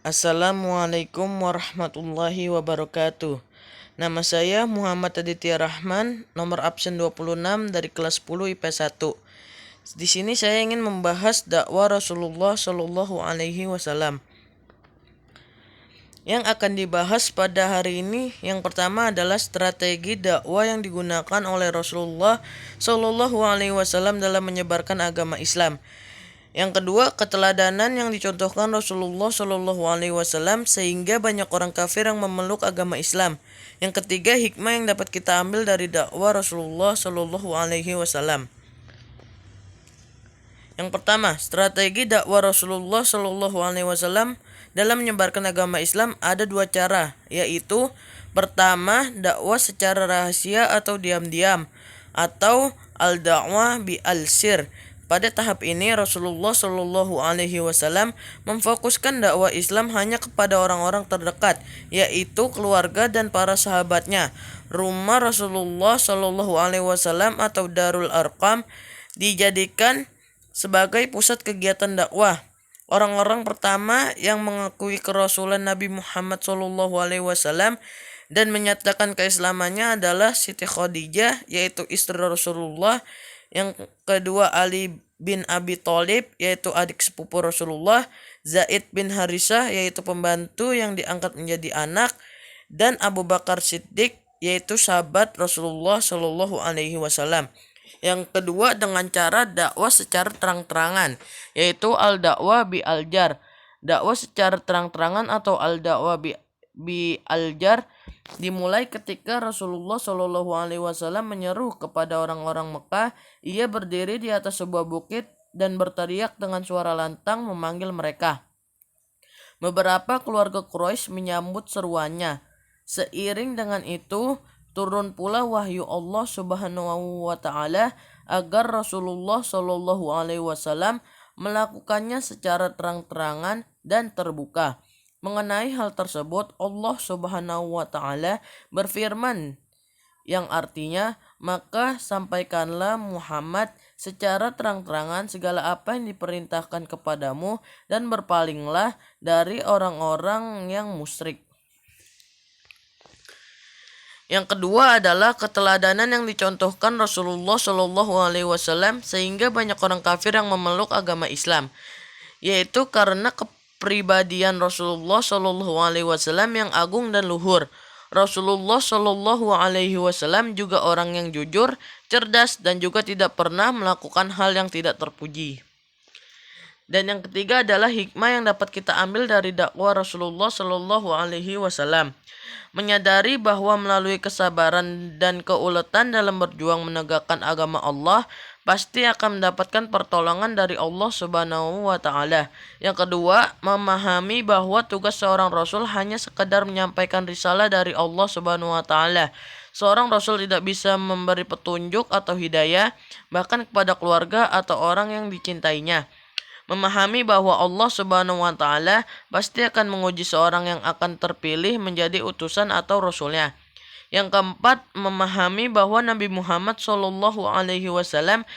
Assalamualaikum warahmatullahi wabarakatuh. Nama saya Muhammad Aditya Rahman, nomor absen 26 dari kelas 10 IPS 1. Di sini saya ingin membahas dakwah Rasulullah Shallallahu alaihi wasallam. Yang akan dibahas pada hari ini yang pertama adalah strategi dakwah yang digunakan oleh Rasulullah Shallallahu alaihi wasallam dalam menyebarkan agama Islam. Yang kedua, keteladanan yang dicontohkan Rasulullah Shallallahu alaihi wasallam sehingga banyak orang kafir yang memeluk agama Islam. Yang ketiga, hikmah yang dapat kita ambil dari dakwah Rasulullah Shallallahu alaihi wasallam. Yang pertama, strategi dakwah Rasulullah Shallallahu alaihi wasallam dalam menyebarkan agama Islam ada dua cara, yaitu pertama, dakwah secara rahasia atau diam-diam, atau al-da'wah bi al-sir. Pada tahap ini Rasulullah Shallallahu alaihi wasallam memfokuskan dakwah Islam hanya kepada orang-orang terdekat, yaitu keluarga dan para sahabatnya. Rumah Rasulullah Shallallahu alaihi wasallam atau Darul Arqam dijadikan sebagai pusat kegiatan dakwah. Orang-orang pertama yang mengakui kerasulan Nabi Muhammad Shallallahu alaihi wasallam dan menyatakan keislamannya adalah Siti Khadijah, yaitu istri Rasulullah. Yang kedua, Ali bin Abi Thalib, yaitu adik sepupu Rasulullah. Zaid bin Harisah, yaitu pembantu yang diangkat menjadi anak. Dan Abu Bakar Siddiq, yaitu sahabat Rasulullah Shallallahu alaihi wasallam. Yang kedua, dengan cara dakwah secara terang-terangan, yaitu al-dakwah bi al-jar. Dakwah secara terang-terangan atau al-dakwah bi al-jar dimulai ketika Rasulullah Shallallahu alaihi wasallam menyeru kepada orang-orang Mekah. Ia berdiri di atas sebuah bukit dan berteriak dengan suara lantang memanggil mereka. Beberapa keluarga Quraisy menyambut seruannya. Seiring dengan itu, turun pula wahyu Allah Subhanahu wa taala agar Rasulullah Shallallahu alaihi wasallam melakukannya secara terang-terangan dan terbuka. Mengenai hal tersebut, Allah Subhanahu wa taala berfirman yang artinya, maka sampaikanlah Muhammad secara terang-terangan segala apa yang diperintahkan kepadamu dan berpalinglah dari orang-orang yang musyrik. Yang kedua adalah keteladanan yang dicontohkan Rasulullah Shallallahu alaihi wasallam sehingga banyak orang kafir yang memeluk agama Islam, yaitu karena kepribadian Rasulullah Shallallahu alaihi wasallam yang agung dan luhur. Rasulullah Shallallahu alaihi wasallam juga orang yang jujur, cerdas, dan juga tidak pernah melakukan hal yang tidak terpuji. Dan yang ketiga adalah hikmah yang dapat kita ambil dari dakwah Rasulullah Shallallahu alaihi wasallam. Menyadari bahwa melalui kesabaran dan keuletan dalam berjuang menegakkan agama Allah, pasti akan mendapatkan pertolongan dari Allah Subhanahu wa taala. Yang kedua, memahami bahwa tugas seorang rasul hanya sekedar menyampaikan risalah dari Allah Subhanahu wa taala. Seorang rasul tidak bisa memberi petunjuk atau hidayah bahkan kepada keluarga atau orang yang dicintainya. Memahami bahwa Allah Subhanahu wa taala pasti akan menguji seorang yang akan terpilih menjadi utusan atau rasulnya. Yang keempat, memahami bahwa Nabi Muhammad Shallallahu alaihi wasallam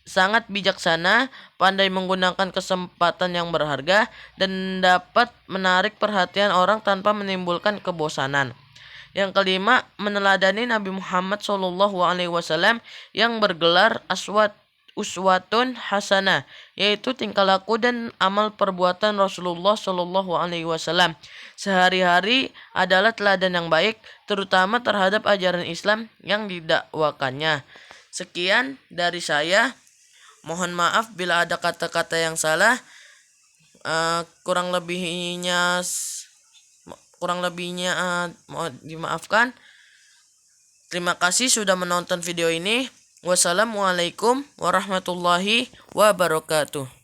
sangat bijaksana, pandai menggunakan kesempatan yang berharga, dan dapat menarik perhatian orang tanpa menimbulkan kebosanan. Yang kelima, meneladani Nabi Muhammad Shallallahu alaihi wasallam yang bergelar uswatun hasanah, yaitu tingkah laku dan amal perbuatan Rasulullah Shallallahu alaihi wasallam sehari-hari adalah teladan yang baik, terutama terhadap ajaran Islam yang didakwakannya. Sekian dari saya. Mohon maaf bila ada kata-kata yang salah. Kurang lebihnya mohon dimaafkan. Terima kasih sudah menonton video ini. Wassalamualaikum warahmatullahi wabarakatuh.